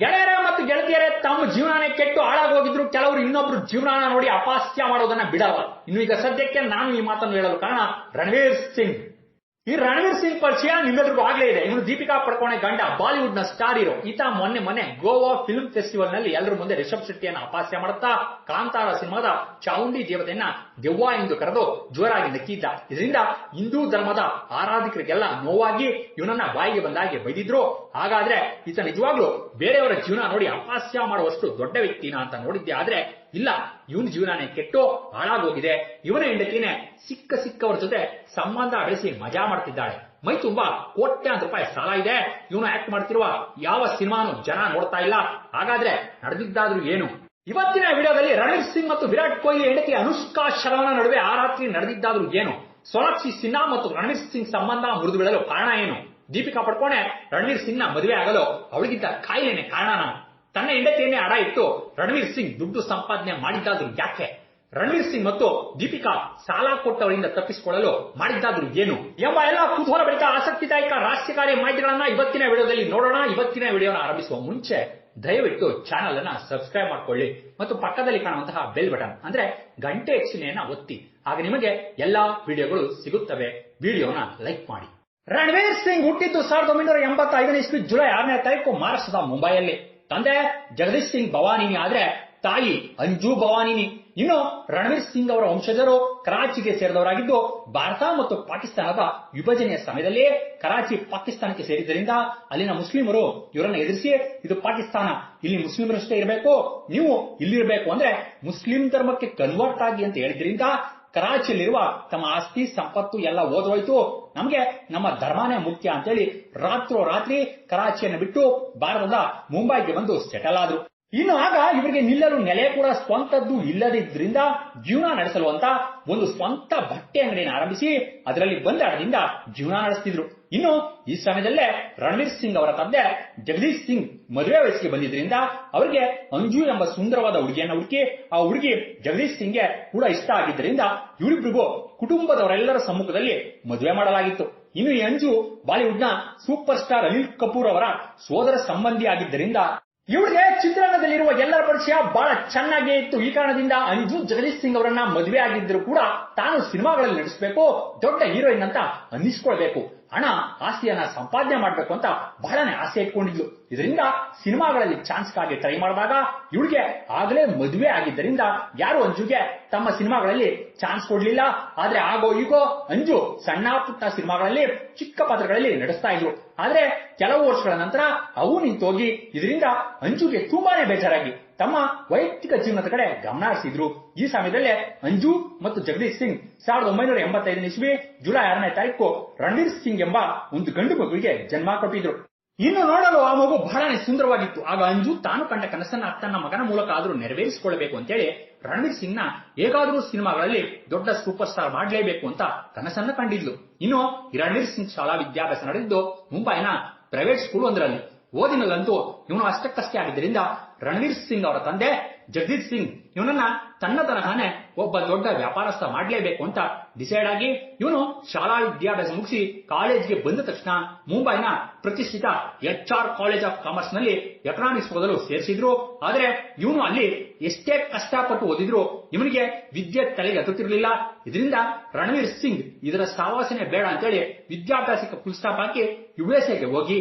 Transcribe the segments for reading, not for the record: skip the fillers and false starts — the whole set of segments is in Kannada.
ಗೆಳೆಯರ ಮತ್ತು ಗೆಳತಿಯರೇ, ತಮ್ಮ ಜೀವನನೇ ಕೆಟ್ಟು ಹಾಳಾಗೋಗಿದ್ರು ಕೆಲವರು ಇನ್ನೊಬ್ರು ಜೀವನ ನೋಡಿ ಅಪಹಾಸ್ಯ ಮಾಡೋದನ್ನ ಬಿಡಲ್ಲ. ಇನ್ನು ಈಗ ಸದ್ಯಕ್ಕೆ ನಾನು ಈ ಮಾತನ್ನು ಹೇಳಲು ಕಾರಣ ರಣವೀರ್ ಸಿಂಗ್. ಈ ರಣವೀರ್ ಸಿಂಗ್ ಪರಿಚಯ ನಿಮ್ಮೆಲ್ಲರಿಗೂ ಆಗ್ಲೇ ಇದೆ. ಇವನು ದೀಪಿಕಾ ಪಡುಕೋಣೆ ಗಂಡ, ಬಾಲಿವುಡ್ ನ ಸ್ಟಾರ್ ಹೀರೋ. ಈತ ಮೊನ್ನೆ ಗೋವಾ ಫಿಲ್ಮ್ ಫೆಸ್ಟಿವಲ್ ನಲ್ಲಿ ಎಲ್ಲರ ಮುಂದೆ ರಿಷಬ್ ಶೆಟ್ಟಿಯನ್ನ ಅಪಹಾಸ್ಯ ಮಾಡುತ್ತಾ ಕಾಂತಾರ ಸಿನಿಮಾದ ಚಾವುಂಡಿ ದೇವತೆಯನ್ನ ದೆವ್ವ ಎಂದು ಕರೆದು ಜೋರಾಗಿ ನಕ್ಕಿದ್ದ. ಇದರಿಂದ ಹಿಂದೂ ಧರ್ಮದ ಆರಾಧಕರಿಗೆಲ್ಲ ನೋವಾಗಿ ಇವನನ್ನ ಬಾಯಿಗೆ ಬಂದಾಗೆ ಬೈದಿದ್ರು. ಹಾಗಾದ್ರೆ ಈತ ನಿಜವಾಗ್ಲೂ ಬೇರೆಯವರ ಜೀವನ ನೋಡಿ ಅಪಹಾಸ್ಯ ಮಾಡುವಷ್ಟು ದೊಡ್ಡ ವ್ಯಕ್ತಿನ ಅಂತ ನೋಡಿದ್ದೆ. ಆದ್ರೆ ಇಲ್ಲ, ಇವನ್ ಜೀವನನೇ ಕೆಟ್ಟು ಹಾಳಾಗೋಗಿದೆ. ಇವನ ಹೆಂಡತಿನೇ ಸಿಕ್ಕವರ ಜೊತೆ ಸಂಬಂಧ ಬೆಳೆಸಿ ಮಜಾ ಮಾಡ್ತಿದ್ದಾಳೆ. ಮೈ ತುಂಬಾ ಕೋಟ್ಯಾಂತರ ರೂಪಾಯಿ ಸಾಲ ಇದೆ. ಇವನು ಆಕ್ಟ್ ಮಾಡ್ತಿರುವ ಯಾವ ಸಿನಿಮಾನು ಜನ ನೋಡ್ತಾ ಇಲ್ಲ. ಹಾಗಾದ್ರೆ ನಡೆದಿದ್ದಾದ್ರೂ ಏನು? ಇವತ್ತಿನ ವಿಡಿಯೋದಲ್ಲಿ ರಣವೀರ್ ಸಿಂಗ್ ಮತ್ತು ವಿರಾಟ್ ಕೊಹ್ಲಿ ಹೆಂಡತಿ ಅನುಷ್ಕಾ ಶರ್ಮಾ ನಡುವೆ ಆ ರಾತ್ರಿ ನಡೆದಿದ್ದಾದ್ರೂ ಏನು? ಸೋನಾಕ್ಷಿ ಸಿನ್ಹಾ ಮತ್ತು ರಣವೀರ್ ಸಿಂಗ್ ಸಂಬಂಧ ಮುರಿದು ಬೀಳಲು ಕಾರಣ ಏನು? ದೀಪಿಕಾ ಪಡುಕೋಣೆ ರಣವೀರ್ ಸಿಂಗ್ ನ ಮದುವೆ ಆಗಲು ಅವಳಿಗಿದ್ದ ಕಾಯಿಲೆನೇ ಕಾರಣನ? ತನ್ನ ಹೆಂಡತಿಯನ್ನೇ ಅಡ ಇಟ್ಟು ರಣವೀರ್ ಸಿಂಗ್ ದುಡ್ಡು ಸಂಪಾದನೆ ಮಾಡಿದ್ದಾದ್ರೂ ಯಾಕೆ? ರಣವೀರ್ ಸಿಂಗ್ ಮತ್ತು ದೀಪಿಕಾ ಸಾಲ ಕೊಟ್ಟವರಿಂದ ತಪ್ಪಿಸಿಕೊಳ್ಳಲು ಮಾಡಿದ್ದಾದ್ರೂ ಏನು ಎಂಬ ಎಲ್ಲ ಕುತೂಹಲ ಬಳಿಕ ಆಸಕ್ತಿದಾಯಕ ರಾಷ್ಟ್ರೀಯ ಮಾಹಿತಿಗಳನ್ನ ಇವತ್ತಿನ ವಿಡಿಯೋದಲ್ಲಿ ನೋಡೋಣ. ಇವತ್ತಿನ ವಿಡಿಯೋನ ಆರಂಭಿಸುವ ಮುಂಚೆ ದಯವಿಟ್ಟು ಚಾನಲ್ ಅನ್ನ ಸಬ್ಸ್ಕ್ರೈಬ್ ಮಾಡ್ಕೊಳ್ಳಿ ಮತ್ತು ಪಕ್ಕದಲ್ಲಿ ಕಾಣುವಂತಹ ಬೆಲ್ ಬಟನ್ ಅಂದ್ರೆ ಗಂಟೆ ಚಿಹ್ನೆಯನ್ನ ಒತ್ತಿ. ಆಗ ನಿಮಗೆ ಎಲ್ಲಾ ವಿಡಿಯೋಗಳು ಸಿಗುತ್ತವೆ. ವಿಡಿಯೋನ ಲೈಕ್ ಮಾಡಿ. ರಣವೀರ್ ಸಿಂಗ್ ಹುಟ್ಟಿದ್ದು 1985 ಇಸ್ವಿ ಜುಲೈ 6ನೇ ತಾರೀಕು ಮಹಾರಾಷ್ಟ್ರದ ಮುಂಬೈಯಲ್ಲಿ. ತಂದೆ ಜಗದೀಶ್ ಸಿಂಗ್ ಭವಾನಿನಿ ಆದ್ರೆ ತಾಯಿ ಅಂಜು ಭವಾನಿನಿ. ಇನ್ನು ರಣವೀರ್ ಸಿಂಗ್ ಅವರ ವಂಶಜರು ಕರಾಚಿಗೆ ಸೇರಿದವರಾಗಿದ್ದು ಭಾರತ ಮತ್ತು ಪಾಕಿಸ್ತಾನದ ವಿಭಜನೆಯ ಸಮಯದಲ್ಲಿ ಕರಾಚಿ ಪಾಕಿಸ್ತಾನಕ್ಕೆ ಸೇರಿದ್ದರಿಂದ ಅಲ್ಲಿನ ಮುಸ್ಲಿಮರು ಇವರನ್ನು ಎದುರಿಸಿ, ಇದು ಪಾಕಿಸ್ತಾನ, ಇಲ್ಲಿ ಮುಸ್ಲಿಮರಷ್ಟೇ ಇರಬೇಕು, ನೀವು ಇಲ್ಲಿರಬೇಕು ಅಂದ್ರೆ ಮುಸ್ಲಿಂ ಧರ್ಮಕ್ಕೆ ಕನ್ವರ್ಟ್ ಆಗಿ ಅಂತ ಹೇಳಿದ್ರಿಂದ ಕರಾಚಿಯಲ್ಲಿರುವ ತಮ್ಮ ಆಸ್ತಿ ಸಂಪತ್ತು ಎಲ್ಲ ಓದೋಯ್ತು, ನಮಗೆ ನಮ್ಮ ಧರ್ಮನೇ ಮುಖ್ಯ ಅಂತೇಳಿ ರಾತ್ರೋರಾತ್ರಿ ಕರಾಚಿಯನ್ನು ಬಿಟ್ಟು ಭಾರತದ ಮುಂಬೈಗೆ ಬಂದು ಸೆಟಲ್ ಆದ್ರು. ಇನ್ನು ಆಗ ಇವರಿಗೆ ನಿಲ್ಲಲು ನೆಲೆ ಕೂಡ ಸ್ವಂತದ್ದು ಇಲ್ಲದಿದ್ರಿಂದ ಜೀವನ ನಡೆಸಲು ಅಂತ ಒಂದು ಸ್ವಂತ ಬಟ್ಟೆ ಅಂಗಡಿಯನ್ನು ಆರಂಭಿಸಿ ಅದರಲ್ಲಿ ಬಂದ ಹಣದಿಂದ ಜೀವನ ನಡೆಸ್ತಿದ್ರು. ಇನ್ನು ಈ ಸಮಯದಲ್ಲೇ ರಣವೀರ್ ಸಿಂಗ್ ಅವರ ತಂದೆ ಜಗದೀಶ್ ಸಿಂಗ್ ಮದುವೆ ವಯಸ್ಸಿಗೆ ಬಂದಿದ್ರಿಂದ ಅವರಿಗೆ ಅಂಜು ಎಂಬ ಸುಂದರವಾದ ಹುಡುಗಿಯನ್ನ ಹುಡುಕಿ, ಆ ಹುಡುಗಿ ಜಗದೀಶ್ ಸಿಂಗ್ಗೆ ಕೂಡ ಇಷ್ಟ ಆಗಿದ್ದರಿಂದ ಇವರಿಬ್ಬರಿಗೂ ಕುಟುಂಬದವರೆಲ್ಲರ ಸಮ್ಮುಖದಲ್ಲಿ ಮದುವೆ ಮಾಡಲಾಗಿತ್ತು. ಇನ್ನು ಈ ಅಂಜು ಬಾಲಿವುಡ್ ನ ಸೂಪರ್ ಸ್ಟಾರ್ ಅನಿಲ್ ಕಪೂರ್ ಅವರ ಸೋದರ ಸಂಬಂಧಿ ಆಗಿದ್ದರಿಂದ ಇವಳಿಗೆ ಚಿತ್ರರಂಗದಲ್ಲಿರುವ ಎಲ್ಲರ ಪರಿಚಯ ಬಹಳ ಚೆನ್ನಾಗೇ ಇತ್ತು. ಈ ಕಾರಣದಿಂದ ಅಂಜು ಜಗದೀಶ್ ಸಿಂಗ್ ಅವರನ್ನ ಮದುವೆ ಆಗಿದ್ದರೂ ಕೂಡ ತಾನು ಸಿನಿಮಾಗಳಲ್ಲಿ ನಟಿಸಬೇಕು, ದೊಡ್ಡ ಹೀರೋಯಿನ್ ಅಂತ ಅನ್ನಿಸ್ಕೊಳ್ಬೇಕು, ಹಣ ಆಸ್ತಿಯನ್ನ ಸಂಪಾದನೆ ಮಾಡಬೇಕು ಅಂತ ಬಹಳನೇ ಆಸೆ ಇಟ್ಕೊಂಡಿದ್ಲು. ಇದರಿಂದ ಸಿನಿಮಾಗಳಲ್ಲಿ ಚಾನ್ಸ್ಗಾಗಿ ಟ್ರೈ ಮಾಡಿದಾಗ ಇವಳಿಗೆ ಆಗಲೇ ಮದುವೆ ಆಗಿದ್ದರಿಂದ ಯಾರು ಅಂಜುಗೆ ತಮ್ಮ ಸಿನಿಮಾಗಳಲ್ಲಿ ಚಾನ್ಸ್ ಕೊಡ್ಲಿಲ್ಲ. ಆದ್ರೆ ಆಗೋ ಈಗೋ ಅಂಜು ಸಣ್ಣ ಪುಟ್ಟ ಸಿನಿಮಾಗಳಲ್ಲಿ ಚಿಕ್ಕ ಪಾತ್ರಗಳಲ್ಲಿ ನಡೆಸ್ತಾ ಇದ್ರು. ಆದ್ರೆ ಕೆಲವು ವರ್ಷಗಳ ನಂತರ ಅವು ನಿಂತೋಗಿ ಇದರಿಂದ ಅಂಜುಗೆ ತುಂಬಾನೇ ಬೇಜಾರಾಗಿ ತಮ್ಮ ವೈಯಕ್ತಿಕ ಜೀವನದ ಕಡೆ ಗಮನ ಹರಿಸಿದ್ರು. ಈ ಸಮಯದಲ್ಲೇ ಅಂಜು ಮತ್ತು ಜಗದೀಶ್ ಸಿಂಗ್ 1985 ಇಸ್ವಿ ಜುಲೈ 6ನೇ ತಾರೀಕು ರಣವೀರ್ ಸಿಂಗ್ ಎಂಬ ಒಂದು ಗಂಡು ಮಗುವಿಗೆ ಜನ್ಮ ಕೊಟ್ಟಿದ್ರು. ಇನ್ನು ನೋಡಲು ಆ ಮಗು ಬಹಳನೇ ಸುಂದರವಾಗಿತ್ತು. ಆಗ ಅಂಜು ತಾನು ಕಂಡ ಕನಸನ್ನ ತನ್ನ ಮಗನ ಮೂಲಕ ಆದ್ರೂ ನೆರವೇರಿಸಿಕೊಳ್ಳಬೇಕು ಅಂತೇಳಿ ರಣವೀರ್ ಸಿಂಗ್ ನ ಹೇಗಾದ್ರೂ ಸಿನಿಮಾಗಳಲ್ಲಿ ದೊಡ್ಡ ಸೂಪರ್ ಸ್ಟಾರ್ ಮಾಡಲೇಬೇಕು ಅಂತ ಕನಸನ್ನ ಕಂಡಿದ್ಲು. ಇನ್ನು ರಣವೀರ್ ಸಿಂಗ್ ಶಾಲಾ ವಿದ್ಯಾಭ್ಯಾಸ ನಡೆದಿದ್ದು ಮುಂಬೈನ ಪ್ರೈವೇಟ್ ಸ್ಕೂಲ್ ಒಂದರಲ್ಲಿ. ಓದಿನಲ್ಲಂತೂ ಇವನು ಅಷ್ಟಕ್ಕಷ್ಟೇ ಆಗಿದ್ದರಿಂದ ರಣವೀರ್ ಸಿಂಗ್ ಅವರ ತಂದೆ ಜಗದೀಶ್ ಸಿಂಗ್ ಇವನನ್ನ ತನ್ನ ತರಹನೇ ಒಬ್ಬ ದೊಡ್ಡ ವ್ಯಾಪಾರಸ್ಥ ಮಾಡಲೇಬೇಕು ಅಂತ ಡಿಸೈಡ್ ಆಗಿ ಇವನು ಶಾಲಾ ವಿದ್ಯಾಭ್ಯಾಸ ಮುಗಿಸಿ ಕಾಲೇಜ್ಗೆ ಬಂದ ತಕ್ಷಣ ಮುಂಬೈನ ಪ್ರತಿಷ್ಠಿತ HR ಕಾಲೇಜ್ ಆಫ್ ಕಾಮರ್ಸ್ ನಲ್ಲಿ ಎಕನಾಮಿಕ್ಸ್ ಓದಲು ಸೇರಿಸಿದ್ರು. ಆದ್ರೆ ಇವನು ಅಲ್ಲಿ ಎಷ್ಟೇ ಕಷ್ಟಪಟ್ಟು ಓದಿದ್ರು ಇವನಿಗೆ ವಿದ್ಯೆ ತಲೆಗೆ ಹತ್ತುತ್ತಿರಲಿಲ್ಲ. ಇದರಿಂದ ರಣವೀರ್ ಸಿಂಗ್ ಇದರ ಸಾವಾಸನೆ ಬೇಡ ಅಂತೇಳಿ ವಿದ್ಯಾಭ್ಯಾಸಕ್ಕೆ ಫುಲ್ ಸ್ಟಾಪ್ ಹಾಕಿ USA ಹೋಗಿ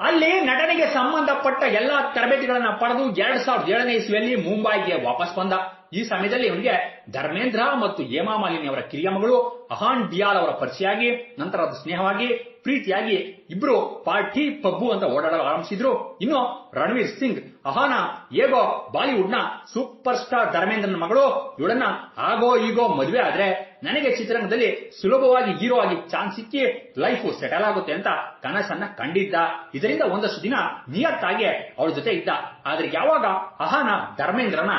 ಅಲ್ಲಿ ನಟನೆಗೆ ಸಂಬಂಧಪಟ್ಟ ಎಲ್ಲಾ ತರಬೇತಿಗಳನ್ನ ಪಡೆದು 2007ನೇ ಇಸ್ವಿಯಲ್ಲಿ ಮುಂಬೈಗೆ ವಾಪಸ್ ಬಂದ. ಈ ಸಮಯದಲ್ಲಿ ಇವನಿಗೆ ಧರ್ಮೇಂದ್ರ ಮತ್ತು ಹೇಮಾ ಮಾಲಿನಿ ಅವರ ಕಿರಿಯ ಮಗಳು ಅಹಾನ್ ಡಿಯಾಲ್ ಅವರ ಪರಿಚಯ ಆಗಿ ನಂತರ ಅದು ಸ್ನೇಹವಾಗಿ ಪ್ರೀತಿಯಾಗಿ ಇಬ್ರು ಪಾರ್ಟಿ ಪಬ್ಬು ಅಂತ ಓಡಾಡಲು ಆರಂಭಿಸಿದ್ರು. ಇನ್ನು ರಣವೀರ್ ಸಿಂಗ್ ಅಹಾನ ಹೇಗೋ ಬಾಲಿವುಡ್ ನ ಸೂಪರ್ ಸ್ಟಾರ್ ಧರ್ಮೇಂದ್ರನ ಮಗಳು, ಇವಳನ್ನ ಆಗೋ ಈಗೋ ಮದುವೆ ಆದ್ರೆ ನನಗೆ ಚಿತ್ರರಂಗದಲ್ಲಿ ಸುಲಭವಾಗಿ ಹೀರೋ ಆಗಿ ಚಾನ್ಸ್ ಸಿಕ್ಕಿ ಲೈಫ್ ಸೆಟಲ್ ಆಗುತ್ತೆ ಅಂತ ಕನಸನ್ನ ಕಂಡಿದ್ದ. ಇದರಿಂದ ಒಂದಷ್ಟು ದಿನ ನಿಯತ್ತಾಗಿ ಅವಳ ಜೊತೆ ಇದ್ದ. ಆದ್ರೆ ಯಾವಾಗ ಅಹಾನ ಧರ್ಮೇಂದ್ರನ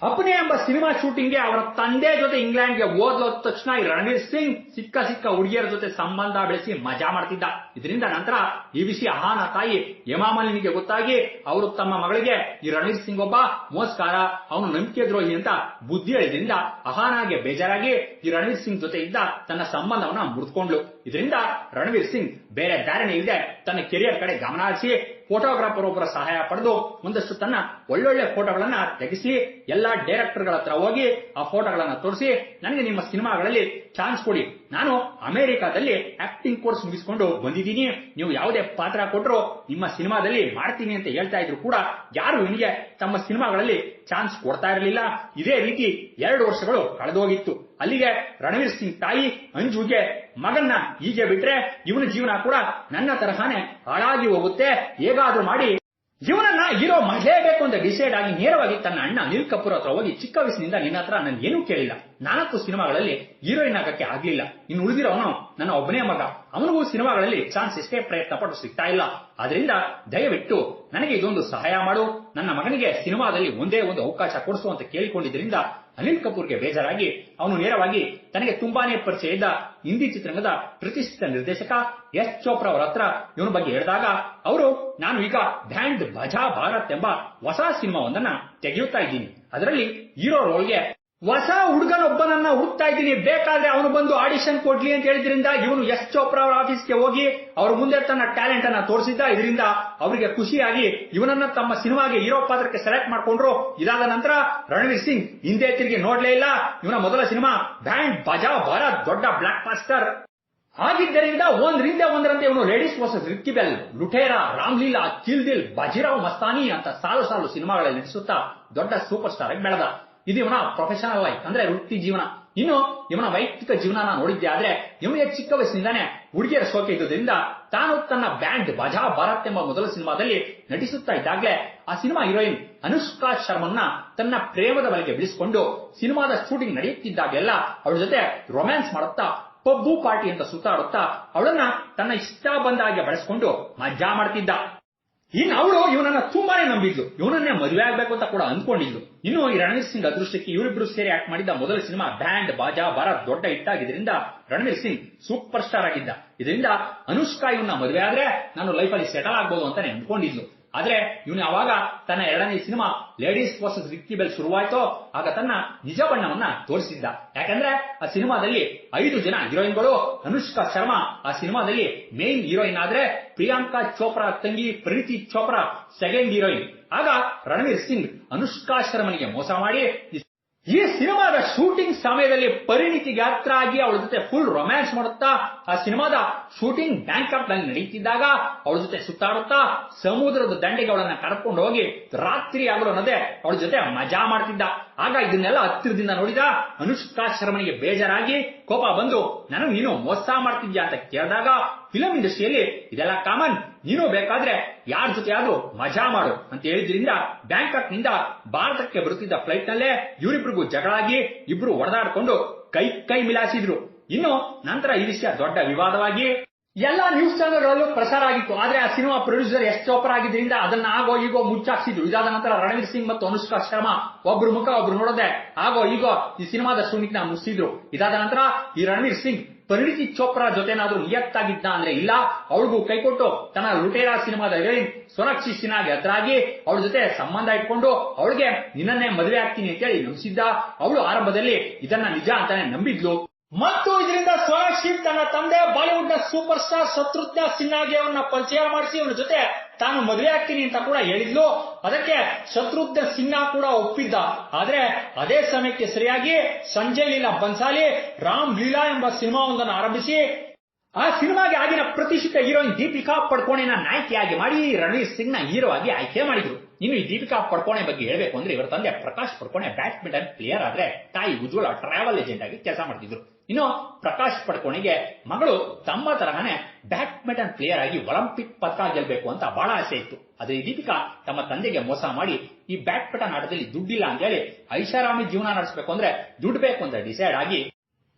ಅಪ್ನೆ ಎಂಬ ಸಿನಿಮಾ ಶೂಟಿಂಗ್ಗೆ ಅವರ ತಂದೆ ಜೊತೆ ಇಂಗ್ಲೆಂಡ್ಗೆ ಹೋದ ತಕ್ಷಣ ಈ ರಣವೀರ್ ಸಿಂಗ್ ಸಿಕ್ಕ ಹುಡುಗಿಯರ ಜೊತೆ ಸಂಬಂಧ ಬೆಳೆಸಿ ಮಜಾ ಮಾಡ್ತಿದ್ದ. ಇದರಿಂದ ನಂತರ ಈ ವಿಷಯ ಅಹಾನ ತಾಯಿ ಹೇಮಾ ಮಾಲಿನಿಗೆ ಗೊತ್ತಾಗಿ ಅವರು ತಮ್ಮ ಮಗಳಿಗೆ ಈ ರಣವೀರ್ ಸಿಂಗ್ ಒಬ್ಬ ಮೋಸಗಾರ, ಅವನು ನಂಬಿಕೆ ದ್ರೋಹಿ ಅಂತ ಬುದ್ಧಿ ಹೇಳಿದ್ರಿಂದ ಅಹಾನಾಗೆ ಬೇಜಾರಾಗಿ ಈ ರಣವೀರ್ ಸಿಂಗ್ ಜೊತೆ ಇದ್ದ ತನ್ನ ಸಂಬಂಧವನ್ನ ಮುರಿದುಕೊಂಡ್ಲು. ಇದರಿಂದ ರಣವೀರ್ ಸಿಂಗ್ ಬೇರೆ ದಾರಿನೇ ಇಲ್ಲದೆ ತನ್ನ ಕೆರಿಯರ್ ಕಡೆ ಗಮನ ಹರಿಸಿ ಫೋಟೋಗ್ರಾಫರ್ ಒಬ್ಬರ ಸಹಾಯ ಪಡೆದು ಒಂದಷ್ಟು ತನ್ನ ಒಳ್ಳೊಳ್ಳೆ ಫೋಟೋಗಳನ್ನ ತೆಗೆಸಿ ಎಲ್ಲಾ ಡೈರೆಕ್ಟರ್ಗಳ ಹತ್ರ ಹೋಗಿ ಆ ಫೋಟೋಗಳನ್ನ ತೋರಿಸಿ ನನಗೆ ನಿಮ್ಮ ಸಿನಿಮಾಗಳಲ್ಲಿ ಚಾನ್ಸ್ ಕೊಡಿ, ನಾನು ಅಮೆರಿಕಾದಲ್ಲಿ ಆಕ್ಟಿಂಗ್ ಕೋರ್ಸ್ ಮುಗಿಸಿಕೊಂಡು ಬಂದಿದ್ದೀನಿ, ನೀವು ಯಾವುದೇ ಪಾತ್ರ ಕೊಟ್ಟರು ನಿಮ್ಮ ಸಿನಿಮಾದಲ್ಲಿ ಮಾಡ್ತೀನಿ ಅಂತ ಹೇಳ್ತಾ ಇದ್ರು ಕೂಡ ಯಾರು ಇವನಿಗೆ ತಮ್ಮ ಸಿನಿಮಾಗಳಲ್ಲಿ ಚಾನ್ಸ್ ಕೊಡ್ತಾ ಇರಲಿಲ್ಲ. ಇದೇ ರೀತಿ 2 ವರ್ಷಗಳು ಕಳೆದೋಗಿತ್ತು. ಅಲ್ಲಿಗೆ ರಣವೀರ್ ಸಿಂಗ್ ತಾಯಿ ಅಂಜುಗೆ ಮಗನ್ನ ಹೀಗೆ ಬಿಟ್ರೆ ಇವನ ಜೀವನ ಕೂಡ ನನ್ನ ತರಹಾನೆ ಹಾಳಾಗಿ ಹೋಗುತ್ತೆ, ಹೇಗಾದ್ರೂ ಮಾಡಿ ಇವನನ್ನ ಹೀರೋ ಮಾಡಲೇಬೇಕು ಅಂತ ಡಿಸೈಡ್ ಆಗಿ ನೇರವಾಗಿ ತನ್ನ ಅಣ್ಣ ಅನಿಲ್ ಕಪೂರ್ ಹತ್ರ ಹೋಗಿ ಚಿಕ್ಕ ವಯಸ್ಸಿನಿಂದ ನಿನ್ನ ಹತ್ರ ನಾನು ಏನೂ ಕೇಳಿಲ್ಲ, 4 ಸಿನಿಮಾಗಳಲ್ಲಿ ಹೀರೋಯಿನ್ ಆಗಕ್ಕೆ ಆಗ್ಲಿಲ್ಲ, ಇನ್ನು ಉಳಿದಿರೋನು ನನ್ನ ಒಬ್ಬನೇ ಮಗ, ಅವನಿಗೂ ಸಿನಿಮಾಗಳಲ್ಲಿ ಚಾನ್ಸ್ ಎಷ್ಟೇ ಪ್ರಯತ್ನ ಪಟ್ಟು ಸಿಗ್ತಾ ಇಲ್ಲ, ಆದ್ರಿಂದ ದಯವಿಟ್ಟು ನನಗೆ ಇದೊಂದು ಸಹಾಯ ಮಾಡು, ನನ್ನ ಮಗನಿಗೆ ಸಿನಿಮಾದಲ್ಲಿ ಒಂದೇ ಒಂದು ಅವಕಾಶ ಕೊಡಿಸು ಅಂತ ಕೇಳಿಕೊಂಡಿದ್ದರಿಂದ ಅನಿಲ್ ಕಪೂರ್ಗೆ ಬೇಜಾರಾಗಿ ಅವನು ನೇರವಾಗಿ ತನಗೆ ತುಂಬಾನೇ ಪರಿಚಯ ಇದ್ದ ಹಿಂದಿ ಚಿತ್ರರಂಗದ ಪ್ರತಿಷ್ಠಿತ ನಿರ್ದೇಶಕ ಎಸ್ ಚೋಪ್ರಾ ಅವರ ಹತ್ರ ಇವನ ಬಗ್ಗೆ ಹೇಳಿದಾಗ ಅವರು, ನಾನು ಈಗ ಬ್ಯಾಂಡ್ ಬಜಾ ಭಾರತ್ ಎಂಬ ಹೊಸ ಸಿನಿಮಾವೊಂದನ್ನ ತೆಗೆಯುತ್ತಾ ಇದ್ದೀನಿ, ಅದರಲ್ಲಿ ಹೀರೋ ರೋಲ್ಗೆ ಹೊಸ ಹುಡುಗನೊಬ್ಬನನ್ನ ಹುಡುಕ್ತಾ ಇದ್ದೀನಿ, ಬೇಕಾದ್ರೆ ಅವನು ಬಂದು ಆಡಿಷನ್ ಕೊಡ್ಲಿ ಅಂತ ಹೇಳಿದ್ರಿಂದ ಇವನು ಎಸ್ ಚೋಪ್ರಾ ಅವರ ಆಫೀಸ್ಗೆ ಹೋಗಿ ಅವ್ರ ಮುಂದೆ ತನ್ನ ಟ್ಯಾಲೆಂಟ್ ಅನ್ನ ತೋರಿಸಿದ್ದ. ಇದರಿಂದ ಅವರಿಗೆ ಖುಷಿಯಾಗಿ ಇವನನ್ನ ತಮ್ಮ ಸಿನಿಮಾಗೆ ಹೀರೋ ಪಾತ್ರಕ್ಕೆ ಸೆಲೆಕ್ಟ್ ಮಾಡ್ಕೊಂಡ್ರು. ಇದಾದ ನಂತರ ರಣವೀರ್ ಸಿಂಗ್ ಹಿಂದೆ ತಿರುಗಿ ನೋಡ್ಲೇ ಇಲ್ಲ. ಇವನ ಮೊದಲ ಸಿನಿಮಾ ಬ್ಯಾಂಡ್ ಬಜಾ ಭಾರತ್ ದೊಡ್ಡ ಬ್ಲಾಕ್ ಬಾಸ್ಟರ್ ಆಗಿದ್ದರಿಂದ ಒಂದರಂತೆ ಇವನು ಲೇಡೀಸ್ ವರ್ಸಸ್ ರಿಕ್ಕಿ ಬೆಲ್, ಲುಟೇರಾ, ರಾಮ್ಲೀಲಾ, ಕಿಲ್ ದಿಲ್, ಬಾಜಿರಾವ್ ಮಸ್ತಾನಿ ಅಂತ ಸಾಲು ಸಿನಿಮಾಗಳಲ್ಲಿ ನಟಿಸುತ್ತಾ ದೊಡ್ಡ ಸೂಪರ್ ಸ್ಟಾರ್ ಆಗಿ ಬೆಳೆದ. ಇದು ಇವನ ಪ್ರೊಫೆಷನಲ್ ಲೈಫ್ ಅಂದ್ರೆ ವೃತ್ತಿ ಜೀವನ. ಇನ್ನು ಇವನ ವೈಯಕ್ತಿಕ ಜೀವನ ನೋಡಿದ್ದೆ ಆದ್ರೆ ಇವನಿಗೆ ಚಿಕ್ಕ ವಯಸ್ಸಿನಿಂದಾನೆ ಹುಡುಗಿಯರ ಶೋಕೆ ಇದ್ದುದರಿಂದ ತಾನು ತನ್ನ ಬ್ಯಾಂಡ್ ಬಜಾ ಭಾರತ್ ಎಂಬ ಮೊದಲ ಸಿನಿಮಾದಲ್ಲಿ ನಟಿಸುತ್ತಾ ಇದ್ದಾಗಲೇ ಆ ಸಿನಿಮಾ ಹೀರೋಯಿನ್ ಅನುಷ್ಕಾ ಶರ್ಮನ್ನ ತನ್ನ ಪ್ರೇಮದ ಬಲೆಗೆ ಬಿಡಿಸಿಕೊಂಡು ಸಿನಿಮಾದ ಶೂಟಿಂಗ್ ನಡೆಯುತ್ತಿದ್ದಾಗೆಲ್ಲ ಅವಳ ಜೊತೆ ರೊಮ್ಯಾನ್ಸ್ ಮಾಡುತ್ತಾ ಪಬ್ಬು ಪಾರ್ಟಿ ಅಂತ ಸುತ್ತಾಡುತ್ತಾ ಅವಳನ್ನ ತನ್ನ ಇಷ್ಟ ಬಂದ ಹಾಗೆ ಬಳಸಿಕೊಂಡು ಮಜಾ ಮಾಡ್ತಿದ್ದ. ಇನ್ನು ಅವಳು ಇವನನ್ನ ತುಂಬಾನೇ ನಂಬಿದ್ಲು, ಇವನನ್ನೇ ಮದುವೆ ಆಗ್ಬೇಕು ಅಂತ ಕೂಡ ಅಂದ್ಕೊಂಡಿದ್ಲು. ಇನ್ನು ಈ ರಣವೀರ್ ಸಿಂಗ್ ಅದೃಷ್ಟಕ್ಕೆ ಇವರಿಬ್ರು ಸೇರಿ ಆಕ್ಟ್ ಮಾಡಿದ್ದ ಮೊದಲ ಸಿನಿಮಾ ಬ್ಯಾಂಡ್ ಬಾಜಾ ಭಾರತ್ ದೊಡ್ಡ ಹಿಟ್ ಆಗಿದ್ರಿಂದ ರಣವೀರ್ ಸಿಂಗ್ ಸೂಪರ್ ಸ್ಟಾರ್ ಆಗಿದ್ದ. ಇದರಿಂದ ಅನುಷ್ಕಾ ಇವನ್ನ ಮದುವೆ ಆದ್ರೆ ನಾನು ಲೈಫಲ್ಲಿ ಸೆಟಲ್ ಆಗ್ಬೋದು ಅಂತಾನೆ ಅಂದ್ಕೊಂಡಿದ್ಲು. ಆದ್ರೆ ಇವನು ಯಾವಾಗ ತನ್ನ 2ನೇ cinema ladies versus Ricky Bahl ಶುರುವಾಯ್ತೋ ಆಗ ತನ್ನ ನಿಜ ಬಣ್ಣವನ್ನ ತೋರಿಸಿದ್ದ. ಯಾಕಂದ್ರೆ ಆ ಸಿನಿಮಾದಲ್ಲಿ 5 ಜನ ಹೀರೋಯಿನ್ಗಳು, ಅನುಷ್ಕಾ ಶರ್ಮಾ ಆ ಸಿನಿಮಾದಲ್ಲಿ ಮೇನ್ ಹೀರೋಯಿನ್ ಆದ್ರೆ ಪ್ರಿಯಾಂಕಾ ಚೋಪ್ರಾ ತಂಗಿ ಪ್ರೀತಿ ಚೋಪ್ರಾ ಸೆಕೆಂಡ್ ಹೀರೋಯಿನ್. ಆಗ ರಣವೀರ್ ಸಿಂಗ್ ಅನುಷ್ಕಾ ಶರ್ಮನಿಗೆ ಮೋಸ ಮಾಡಿ ಈ ಸಿನಿಮಾದ ಶೂಟಿಂಗ್ ಸಮಯದಲ್ಲಿ ಪರಿಣಿತಿಗೆ ಹತ್ರ ಆಗಿ ಅವಳ ಜೊತೆ ಫುಲ್ ರೊಮ್ಯಾನ್ಸ್ ಮಾಡುತ್ತಾ ಆ ಸಿನಿಮಾದ ಶೂಟಿಂಗ್ ಬ್ಯಾಂಕಾಕ್ ನಲ್ಲಿ ನಡೆಯುತ್ತಿದ್ದಾಗ ಅವಳ ಜೊತೆ ಸುತ್ತಾಡುತ್ತಾ ಸಮುದ್ರದ ದಂಡೆಗೆ ಅವಳನ್ನ ಕರ್ಕೊಂಡು ಹೋಗಿ ರಾತ್ರಿ ಆಗಲು ಅನ್ನೋದೇ ಅವಳ ಜೊತೆ ಮಜಾ ಮಾಡ್ತಿದ್ದ. ಆಗ ಇದನ್ನೆಲ್ಲ ಹತ್ತಿರದಿಂದ ನೋಡಿದ ಅನುಷ್ಕಾ ಶರ್ಮನಿಗೆ ಬೇಜಾರಾಗಿ ಕೋಪ ಬಂದು ನನಗೆ ನೀನು ಮೋಸ ಮಾಡ್ತಿದ್ಯಾ ಅಂತ ಕೇಳಿದಾಗ ಫಿಲಂ ಇಂಡಸ್ಟ್ರಿಯಲ್ಲಿ ಇದೆಲ್ಲ ಕಾಮನ್, ನೀನು ಬೇಕಾದ್ರೆ ಯಾರ ಜೊತೆ ಆದ್ರೂ ಮಜಾ ಮಾಡು ಅಂತ ಹೇಳಿದ್ರಿಂದ ಬ್ಯಾಂಕಾಕ್ ನಿಂದ ಭಾರತಕ್ಕೆ ಬರುತ್ತಿದ್ದ ಫ್ಲೈಟ್ ನಲ್ಲೇ ಇವರಿಬ್ರಿಗೂ ಜಗಳಾಗಿ ಇಬ್ರು ಹೊಡೆದಾಡ್ಕೊಂಡು ಕೈ ಮಿಲಾಯಿಸಿದ್ರು. ಇನ್ನು ನಂತರ ಈ ವಿಷಯ ದೊಡ್ಡ ವಿವಾದವಾಗಿ ಎಲ್ಲಾ ನ್ಯೂಸ್ ಚಾನೆಲ್ಗಳಲ್ಲೂ ಪ್ರಸಾರ ಆಗಿತ್ತು. ಆದ್ರೆ ಆ ಸಿನಿಮಾ ಪ್ರೊಡ್ಯೂಸರ್ ಎಸ್ ಚೋಪ್ರಾ ಆಗಿದ್ರಿಂದ ಅದನ್ನ ಆಗೋ ಈಗೋ ಮುಚ್ಚಾಕ್ಸಿದ್ರು. ಇದಾದ ನಂತರ ರಣವೀರ್ ಸಿಂಗ್ ಮತ್ತು ಅನುಷ್ಕಾ ಶರ್ಮಾ ಒಬ್ರು ಮುಖ ಒಬ್ರು ನೋಡದೆ ಆಗೋ ಈಗೋ ಈ ಸಿನಿಮಾದ ಶೂಟಿಂಗ್ ನ ಮುಗಿಸಿದ್ರು. ಇದಾದ ನಂತರ ಈ ರಣವೀರ್ ಸಿಂಗ್ ಪರಿಣಿತಿ ಚೋಪ್ರಾ ಜೊತೆನಾದ್ರೂ ನಿಯತ್ತಾಗಿದ್ದ ಅಂದ್ರೆ ಇಲ್ಲ, ಅವಳಿಗೂ ಕೈಕೊಟ್ಟು ತನ್ನ ಲುಟೇರಾ ಸಿನಿಮಾದ ಹೀರೋಯಿನ್ ಸೋನಾಕ್ಷಿ ಸಿನ್ಹಾಗೆ ಹತ್ರಾಗಿ ಅವಳ ಜೊತೆ ಸಂಬಂಧ ಇಟ್ಕೊಂಡು ಅವಳಿಗೆ ನಿನ್ನನ್ನೇ ಮದುವೆ ಆಗ್ತೀನಿ ಅಂತೇಳಿ ನಂಬಿಸಿದ್ದ. ಅವಳು ಆರಂಭದಲ್ಲಿ ಇದನ್ನ ನಿಜ ಅಂತಾನೆ ನಂಬಿದ್ಲು. ಮತ್ತು ಇದರಿಂದ ಸೋನಾಕ್ಷಿ ತನ್ನ ತಂದೆ ಬಾಲಿವುಡ್ ನ ಸೂಪರ್ ಸ್ಟಾರ್ ಶತ್ರುಘ್ನ ಸಿನ್ಹಾಗೆ ಅವನ್ನ ಪರಿಚಯ ಮಾಡಿಸಿ ಅವನ ಜೊತೆ ತಾನು ಮದುವೆ ಆಗ್ತೀನಿ ಅಂತ ಕೂಡ ಹೇಳಿದ್ಲು. ಅದಕ್ಕೆ ಶತ್ರುಘ್ನ ಸಿನ್ಹಾ ಕೂಡ ಒಪ್ಪಿದ್ದ. ಆದ್ರೆ ಅದೇ ಸಮಯಕ್ಕೆ ಸರಿಯಾಗಿ ಸಂಜಯ್ ಲೀಲಾ ಬನ್ಸಾಲಿ ರಾಮ್ ಲೀಲಾ ಎಂಬ ಸಿನಿಮಾವೊಂದನ್ನು ಆರಂಭಿಸಿ ಆ ಸಿನಿಮಾಗೆ ಆಗಿನ ಪ್ರತಿಷ್ಠಿತ ಹೀರೋಯಿನ್ ದೀಪಿಕಾ ಪಡುಕೋಣೆನ ನಾಯಕಿಯಾಗಿ ಮಾಡಿ ರಣವೀರ್ ಸಿಂಗ್ ನ ಹೀರೋ ಆಗಿ ಆಯ್ಕೆ ಮಾಡಿದ್ರು. ಇನ್ನು ಈ ದೀಪಿಕಾ ಪಡುಕೋಣೆ ಬಗ್ಗೆ ಹೇಳಬೇಕು ಅಂದ್ರೆ ಇವರ ತಂದೆ ಪ್ರಕಾಶ್ ಪಡುಕೋಣೆ ಬ್ಯಾಡ್ಮಿಂಟನ್ ಪ್ಲೇಯರ್ ಆದ್ರೆ ತಾಯಿ ಉಜ್ವಲ ಟ್ರಾವೆಲ್ ಏಜೆಂಟ್ ಆಗಿ ಕೆಲಸ ಮಾಡ್ತಿದ್ರು. ಇನ್ನು ಪ್ರಕಾಶ್ ಪಡುಕೋಣೆಗೆ ಮಗಳು ತಮ್ಮ ತರಹನೇ ಬ್ಯಾಡ್ಮಿಂಟನ್ ಪ್ಲೇಯರ್ ಆಗಿ ಒಲಿಂಪಿಕ್ ಪದಕ ಗೆಲ್ಲಬೇಕು ಅಂತ ಬಹಳ ಆಸೆ ಇತ್ತು. ಆದ್ರೆ ಈ ದೀಪಿಕಾ ತಮ್ಮ ತಂದೆಗೆ ಮೋಸ ಮಾಡಿ ಈ ಬ್ಯಾಡ್ಮಿಂಟನ್ ಆಟದಲ್ಲಿ ದುಡ್ಡಿಲ್ಲ ಅಂತ ಹೇಳಿ ಐಷಾರಾಮಿ ಜೀವನ ನಡೆಸಬೇಕು ಅಂದ್ರೆ ದುಡ್ಡು ಬೇಕು ಅಂತ ಡಿಸೈಡ್ ಆಗಿ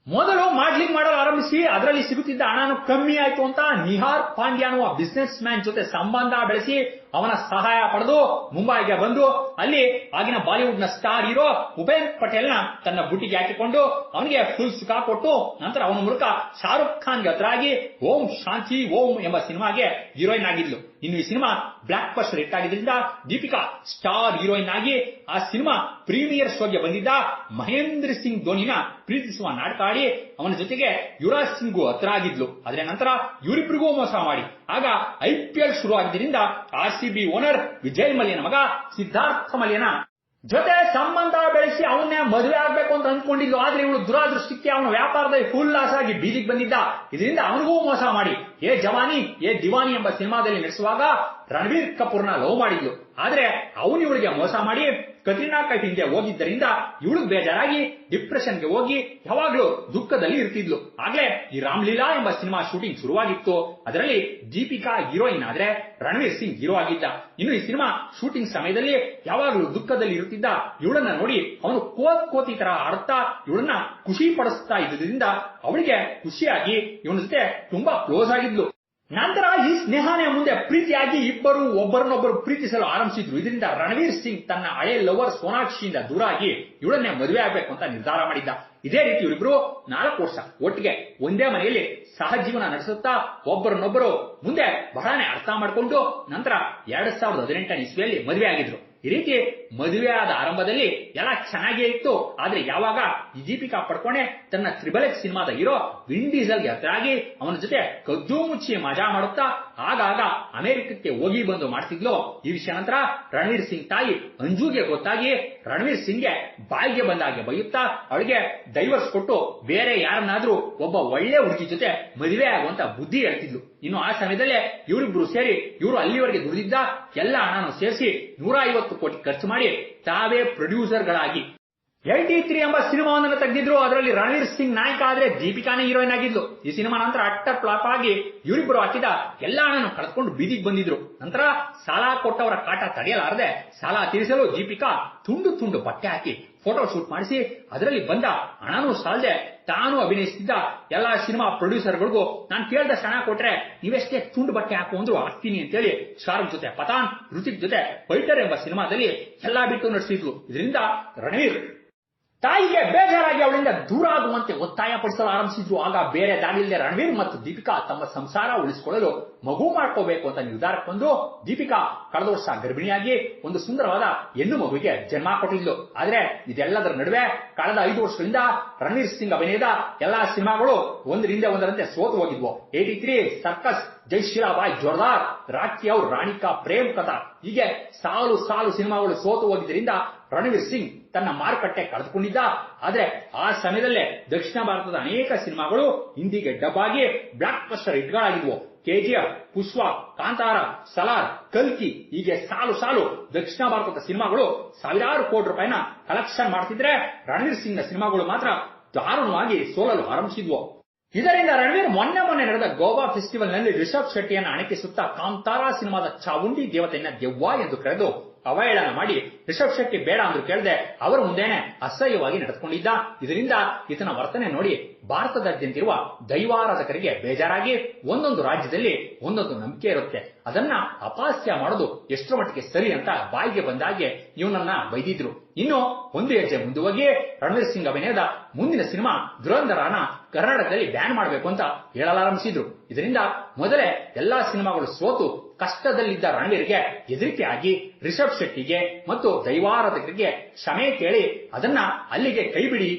ಮೊದಲು ಮಾಡ್ಲಿಂಗ್ ಮಾಡಲು ಆರಂಭಿಸಿ ಅದರಲ್ಲಿ ಸಿಗುತ್ತಿದ್ದ ಹಣನು ಕಮ್ಮಿ ಆಯ್ತು ಅಂತ ನಿಹಾರ್ ಪಾಂಡ್ಯ ಅನ್ನುವ ಬಿಸ್ನೆಸ್ ಮ್ಯಾನ್ ಜೊತೆ ಸಂಬಂಧ ಬೆಳೆಸಿ ಅವನ ಸಹಾಯ ಪಡೆದು ಮುಂಬೈಗೆ ಬಂದು ಅಲ್ಲಿ ಆಗಿನ ಬಾಲಿವುಡ್ ನ ಸ್ಟಾರ್ ಹೀರೋ ಉಪೇಂದ್ರ ಪಟೇಲ್ ನ ತನ್ನ ಬುಟ್ಟಿಗೆ ಹಾಕಿಕೊಂಡು ಅವನಿಗೆ ಫುಲ್ ಸುಖ ಕೊಟ್ಟು ನಂತರ ಅವನ ಮೂಲಕ ಶಾರುಖ್ ಖಾನ್ಗೆ ಹತ್ರಾಗಿ ಓಂ ಶಾಂತಿ ಓಂ ಎಂಬ ಸಿನಿಮಾಗೆ ಹೀರೋಯಿನ್ ಆಗಿದ್ಲು. ಇನ್ನು ಈ ಸಿನಿಮಾ ಬ್ಲಾಕ್ ಬಸ್ಟರ್ ಹಿಟ್ ಆಗಿದ್ರಿಂದ ದೀಪಿಕಾ ಸ್ಟಾರ್ ಹೀರೋಯಿನ್ ಆಗಿ ಆ ಸಿನಿಮಾ ಪ್ರೀಮಿಯರ್ ಶೋಗೆ ಬಂದಿದ್ದ ಮಹೇಂದ್ರ ಸಿಂಗ್ ಧೋನಿನ ಪ್ರೀತಿಸುವ ನಾಟಕ ಆಡಿ ಅವನ ಜೊತೆಗೆ ಯುವರಾಜ್ ಸಿಂಗ್ ಹತ್ರ ಆಗಿದ್ಲು. ಅದರ ನಂತರ ಇವರಿಬ್ಬರಿಗೂ ಮೋಸ ಮಾಡಿ ಆಗ IPL ಶುರು ಆಗಿದ್ದರಿಂದ RCB ಓನರ್ ವಿಜಯ್ ಮಲ್ಯನ ಮಗ ಸಿದ್ಧಾರ್ಥ ಮಲ್ಯನ ಜೊತೆ ಸಂಬಂಧ ಬೆಳೆಸಿ ಅವನ್ನೇ ಮದುವೆ ಆಗ್ಬೇಕು ಅಂತ ಅಂದ್ಕೊಂಡಿದ್ಲು. ಆದ್ರೆ ಇವಳು ದುರಾದೃಷ್ಟಕ್ಕೆ ಅವನ ವ್ಯಾಪಾರದಲ್ಲಿ ಫುಲ್ ಲಾಸ್ ಆಗಿ ಬೀದಿಗೆ ಬಂದಿದ್ದ. ಇದರಿಂದ ಅವನಿಗೂ ಮೋಸ ಮಾಡಿ ಏ ಜವಾನಿ ಏ ದಿವಾನಿ ಎಂಬ ಸಿನಿಮಾದಲ್ಲಿ ನಟಿಸುವಾಗ ರಣಬೀರ್ ಕಪೂರ್ನ ಲವ್ ಮಾಡಿದ್ಲು. ಆದ್ರೆ ಅವನು ಇವಳಿಗೆ ಮೋಸ ಮಾಡಿ ಕತ್ರಿನಾ ಕೈಫ್ ಹಿಂದೆ ಹೋಗಿದ್ದರಿಂದ ಇವಳು ಬೇಜಾರಾಗಿ ಡಿಪ್ರೆಷನ್ಗೆ ಹೋಗಿ ಯಾವಾಗ್ಲೂ ದುಃಖದಲ್ಲಿ ಇರ್ತಿದ್ಲು. ಆಗ್ಲೇ ಈ ರಾಮ್ಲೀಲಾ ಎಂಬ ಸಿನಿಮಾ ಶೂಟಿಂಗ್ ಶುರುವಾಗಿತ್ತು. ಅದರಲ್ಲಿ ದೀಪಿಕಾ ಹೀರೋಯಿನ್ ಆದ್ರೆ ರಣವೀರ್ ಸಿಂಗ್ ಹೀರೋ ಆಗಿದ್ದ. ಇನ್ನು ಈ ಸಿನಿಮಾ ಶೂಟಿಂಗ್ ಸಮಯದಲ್ಲಿ ಯಾವಾಗ್ಲೂ ದುಃಖದಲ್ಲಿ ಇರುತ್ತಿದ್ದ ಇವಳನ್ನ ನೋಡಿ ಅವನು ಕೋತಿ ತರ ಆಡುತ್ತಾ ಇವಳನ್ನ ಖುಷಿ ಪಡಿಸ್ತಾ ಇದ್ದುದರಿಂದ ಅವಳಿಗೆ ಖುಷಿಯಾಗಿ ಇವನ ಜೊತೆ ತುಂಬಾ ಕ್ಲೋಸ್ ಆಗಿದ್ಲು. ನಂತರ ಈ ಸ್ನೇಹನೇ ಮುಂದೆ ಪ್ರೀತಿಯಾಗಿ ಇಬ್ಬರು ಒಬ್ಬರನ್ನೊಬ್ಬರು ಪ್ರೀತಿಸಲು ಆರಂಭಿಸಿದ್ರು. ಇದರಿಂದ ರಣವೀರ್ ಸಿಂಗ್ ತನ್ನ ಹಳೆ ಲವರ್ ಸೋನಾಕ್ಷಿಯಿಂದ ದೂರಾಗಿ ಇವಳನ್ನೇ ಮದುವೆ ಆಗ್ಬೇಕು ಅಂತ ನಿರ್ಧಾರ ಮಾಡಿದ್ದ. ಇದೇ ರೀತಿ ಇವರಿಬ್ರು 4 ವರ್ಷ ಒಟ್ಟಿಗೆ ಒಂದೇ ಮನೆಯಲ್ಲಿ ಸಹಜೀವನ ನಡೆಸುತ್ತಾ ಒಬ್ಬರನ್ನೊಬ್ಬರು ಮುಂದೆ ಬಹಳನೇ ಅರ್ಥ ಮಾಡಿಕೊಂಡು ನಂತರ 2018 ಇಸ್ವಿಯಲ್ಲಿ ಮದುವೆ ಆಗಿದ್ರು. ಈ ರೀತಿ ಮದುವೆ ಆದ ಆರಂಭದಲ್ಲಿ ಎಲ್ಲ ಚೆನ್ನಾಗೇ ಇತ್ತು. ಆದ್ರೆ ಯಾವಾಗ ಈ ದೀಪಿಕಾ ಪಡ್ಕೊಂಡೆ ತನ್ನ XXX ಸಿನಿಮಾದ ಹೀರೋ ವಿನ್ ಡೀಸೆಲ್ಗೆ ಹತ್ತಿರಾಗಿ ಅವನ ಜೊತೆ ಕದ್ದು ಮುಚ್ಚಿ ಮಜಾ ಮಾಡುತ್ತಾ ಆಗಾಗ ಅಮೆರಿಕಕ್ಕೆ ಹೋಗಿ ಬಂದು ಮಾಡ್ತಿದ್ಲು. ಈ ವಿಷಯ ನಂತರ ರಣವೀರ್ ಸಿಂಗ್ ತಾಯಿ ಅಂಜುಗೆ ಗೊತ್ತಾಗಿ ರಣವೀರ್ ಸಿಂಗ್ಗೆ ಬಾಯಿಗೆ ಬಂದಾಗೆ ಬೈಯುತ್ತಾ ಅವಳಿಗೆ ಡೈವರ್ಸ್ ಕೊಟ್ಟು ಬೇರೆ ಯಾರನ್ನಾದ್ರೂ ಒಬ್ಬ ಒಳ್ಳೆ ಹುಡುಗಿ ಜೊತೆ ಮದುವೆ ಆಗುವಂತ ಬುದ್ಧಿ ಹೇಳ್ತಿದ್ಲು. ಇನ್ನು ಆ ಸಮಯದಲ್ಲೇ ಇವರಿಬ್ರು ಸೇರಿ ಇವರು ಅಲ್ಲಿವರೆಗೆ ದುಡಿದಿದ್ದ ಎಲ್ಲ ಹಣನು ಸೇರಿಸಿ 150 ಕೋಟಿ ಖರ್ಚು ಮಾಡಿ ತಾವೇ ಪ್ರೊಡ್ಯೂಸರ್ಗಳಾಗಿ 83 ಎಂಬ ಸಿನಿಮಾವನ್ನು ತೆಗೆದಿದ್ರು. ಅದರಲ್ಲಿ ರಣವೀರ್ ಸಿಂಗ್ ನಾಯಕ ಆದ್ರೆ ದೀಪಿಕಾನೇ ಹೀರೋಯಿನ್ ಆಗಿದ್ಲು. ಈ ಸಿನಿಮಾ ನಂತರ ಅಟ್ಟರ್ ಫ್ಲಾಪ್ ಆಗಿ ಇವರಿಬ್ಬರು ಹಾಕಿದ ಎಲ್ಲ ಹಣನು ಕಳೆದುಕೊಂಡು ಬೀದಿಗೆ ಬಂದಿದ್ರು. ನಂತರ ಸಾಲ ಕೊಟ್ಟವರ ಕಾಟ ತಡೆಯಲಾರದೆ ಸಾಲ ತೀರಿಸಲು ದೀಪಿಕಾ ತುಂಡು ಬಟ್ಟೆ ಹಾಕಿ ಫೋಟೋ ಶೂಟ್ ಮಾಡಿಸಿ ಅದರಲ್ಲಿ ಬಂದ ಹಣನೂ ಸಾಲದೆ ತಾನು ಅಭಿನಯಿಸುತ್ತಿದ್ದ ಎಲ್ಲಾ ಸಿನಿಮಾ ಪ್ರೊಡ್ಯೂಸರ್ಗಳಿಗೂ ನಾನು ಕೇಳಿದ ಹಣ ಕೊಟ್ರೆ ನೀವೆಷ್ಟೇ ತುಂಡು ಬಟ್ಟೆ ಹಾಕು ಅಂದ್ರು ಹಾಕ್ತೀನಿ ಅಂತೇಳಿ ಶಾರುಖ್ ಜೊತೆ ಪಠಾನ್, ಋತಿಕ್ ಜೊತೆ ಫೈಟರ್ ಎಂಬ ಸಿನಿಮಾದಲ್ಲಿ ಎಲ್ಲಾ ಬಿಟ್ಟು ನಡೆಸಿದ್ಲು. ಇದರಿಂದ ರಣವೀರ್ ತಾಯಿಗೆ ಬೇಜಾರಾಗಿ ಅವಳಿಂದ ದೂರ ಆಗುವಂತೆ ಒತ್ತಾಯ ಪಡಿಸಲು ಆರಂಭಿಸಿದ್ರು. ಆಗ ಬೇರೆ ದಾರಿಯಿಲ್ಲದೆ ರಣವೀರ್ ಮತ್ತು ದೀಪಿಕಾ ತಮ್ಮ ಸಂಸಾರ ಉಳಿಸಿಕೊಳ್ಳಲು ಮಗು ಮಾಡ್ಕೋಬೇಕು ಅಂತ ನಿರ್ಧಾರಕ್ಕೆ ಬಂದು ದೀಪಿಕಾ ಕಳೆದ ವರ್ಷ ಗರ್ಭಿಣಿಯಾಗಿ ಒಂದು ಸುಂದರವಾದ ಹೆಣ್ಣು ಮಗುವಿಗೆ ಜನ್ಮ ಕೊಟ್ಟಿದ್ಲು. ಆದ್ರೆ ಇದೆಲ್ಲದರ ನಡುವೆ ಕಳೆದ 5 ವರ್ಷಗಳಿಂದ ರಣವೀರ್ ಸಿಂಗ್ ಅಭಿನಯದ ಎಲ್ಲಾ ಸಿನಿಮಾಗಳು ಒಂದರಿಂದ ಒಂದರಂತೆ ಸೋತು ಹೋಗಿದ್ವು. 83, ಸರ್ಕಸ್, ಜೈ ಶ್ರೀರಾಬಾಯ್, ಜೋರ್ದಾರ್, ರಾಕಿ ಔರ್ ರಾಣಿ ಕಾ ಪ್ರೇಮ್ ಕಥಾ ಹೀಗೆ ಸಾಲು ಸಿನಿಮಾಗಳು ಸೋತು ಹೋಗಿದ್ದರಿಂದ ರಣವೀರ್ ಸಿಂಗ್ ತನ್ನ ಮಾರುಕಟ್ಟೆ ಕಳೆದುಕೊಂಡಿದ್ದ. ಆದ್ರೆ ಆ ಸಮಯದಲ್ಲೇ ದಕ್ಷಿಣ ಭಾರತದ ಅನೇಕ ಸಿನಿಮಾಗಳು ಹಿಂದಿಗೆ ಡಬ್ ಆಗಿ ಬ್ಲಾಕ್ ಬಸ್ಟರ್ ಹಿಟ್ಗಳಾಗಿದ್ವು. KGF, ಪುಷ್ಪ, ಕಾಂತಾರ, ಸಲಾರ್, ಕಲ್ಕಿ ಹೀಗೆ ಸಾಲು ದಕ್ಷಿಣ ಭಾರತದ ಸಿನಿಮಾಗಳು ಸಾವಿರಾರು ಕೋಟಿ ರೂಪಾಯಿನ ಕಲೆಕ್ಷನ್ ಮಾಡ್ತಿದ್ರೆ ರಣವೀರ್ ಸಿಂಗ್ ನ ಸಿನಿಮಾಗಳು ಮಾತ್ರ ದಾರುಣವಾಗಿ ಸೋಲಲು ಆರಂಭಿಸಿದ್ವು. ಇದರಿಂದ ರಣವೀರ್ ಮೊನ್ನೆ ನಡೆದ ಗೋವಾ ಫೆಸ್ಟಿವಲ್ ನಲ್ಲಿ ರಿಷಬ್ ಶೆಟ್ಟಿಯನ್ನು ಅಣಕಿಸುತ್ತಾ ಕಾಂತಾರ ಸಿನಿಮಾದ ಚಾವುಂಡಿ ದೇವತೆಯನ್ನ ದೆವ್ವ ಎಂದು ಕರೆದು ಅವಹೇಳನ ಮಾಡಿ ರಿಷಬ್ ಶೆಟ್ಟಿ ಬೇಡ ಅಂದ್ರು ಕೇಳದೆ ಅವರ ಮುಂದೆನೆ ಅಸಹ್ಯವಾಗಿ ನಡೆದುಕೊಂಡಿದ್ದ. ಇದರಿಂದ ಈತನ ವರ್ತನೆ ನೋಡಿ ಭಾರತದಾದ್ಯಂತಿರುವ ದೈವಾರಾಧಕರಿಗೆ ಬೇಜಾರಾಗಿ ಒಂದೊಂದು ರಾಜ್ಯದಲ್ಲಿ ಒಂದೊಂದು ನಂಬಿಕೆ ಇರುತ್ತೆ. ಅದನ್ನ ಅಪಹಾಸ್ಯ ಮಾಡೋದು ಎಷ್ಟರ ಮಟ್ಟಿಗೆ ಸರಿ ಅಂತ ಬಾಯಿಗೆ ಬಂದಾಗೆ ಇವನನ್ನ ಬೈದಿದ್ರು. ಇನ್ನು ಒಂದು ಹೆಜ್ಜೆ ಮುಂದುವರೆಗಿ ರಣವೀರ್ ಸಿಂಗ್ ಅಭಿನಯದ ಮುಂದಿನ ಸಿನಿಮಾ ದುರಂಧರನ ಕರ್ನಾಟಕದಲ್ಲಿ ಬ್ಯಾನ್ ಮಾಡಬೇಕು ಅಂತ ಹೇಳಲಾರಂಭಿಸಿದ್ರು. ಇದರಿಂದ ಮೊದಲೇ ಎಲ್ಲಾ ಸಿನಿಮಾಗಳು ಸೋತು ಕಷ್ಟದಲ್ಲಿದ್ದ ರಣವೀರ್ಗೆ ಹೆದರಿಕೆ ಆಗಿ ರಿಷಬ್ ಶೆಟ್ಟಿಗೆ ಮತ್ತು ದೈವಾರಾಧಕರಿಗೆ ಕ್ಷಮೆ ಕೇಳಿ ಅದನ್ನ ಅಲ್ಲಿಗೆ ಕೈಬಿಡಿ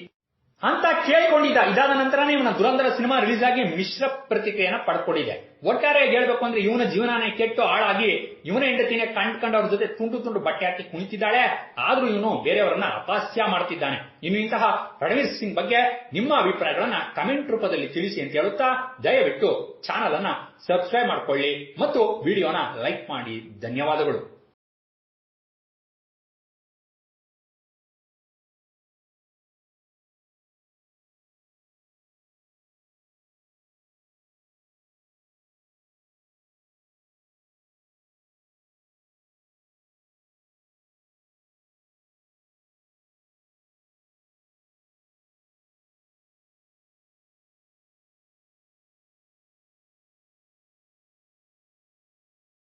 ಅಂತ ಕೇಳಿಕೊಂಡಿದ್ದ. ಇದಾದ ನಂತರನೇ ಇವನ ದುರಂಧರ ಸಿನಿಮಾ ರಿಲೀಸ್ ಆಗಿ ಮಿಶ್ರ ಪ್ರತಿಕ್ರಿಯೆಯನ್ನು ಪಡ್ಕೊಂಡಿದೆ. ಒಟ್ಟಾರೆ ಹೇಳ್ಬೇಕು ಅಂದ್ರೆ ಇವನ ಜೀವನನೇ ಕೆಟ್ಟು ಹಾಳಾಗಿ ಇವನ ಹೆಂಡತಿನೇ ಕಂಡ್ಕೊಂಡವ್ರ ಜೊತೆ ತುಂಡು ಬಟ್ಟೆ ಹಾಕಿ ಕುಣಿತಿದ್ದಾಳೆ. ಆದ್ರೂ ಇವನು ಬೇರೆಯವರನ್ನ ಅಪಹಾಸ್ಯ ಮಾಡ್ತಿದ್ದಾನೆ. ಇನ್ನು ಇಂತಹ ರಣವೀರ್ ಸಿಂಗ್ ಬಗ್ಗೆ ನಿಮ್ಮ ಅಭಿಪ್ರಾಯಗಳನ್ನ ಕಮೆಂಟ್ ರೂಪದಲ್ಲಿ ತಿಳಿಸಿ ಅಂತ ಹೇಳುತ್ತಾ ದಯವಿಟ್ಟು ಚಾನಲ್ ಅನ್ನ ಸಬ್ಸ್ಕ್ರೈಬ್ ಮಾಡ್ಕೊಳ್ಳಿ ಮತ್ತು ವಿಡಿಯೋನ ಲೈಕ್ ಮಾಡಿ. ಧನ್ಯವಾದಗಳು.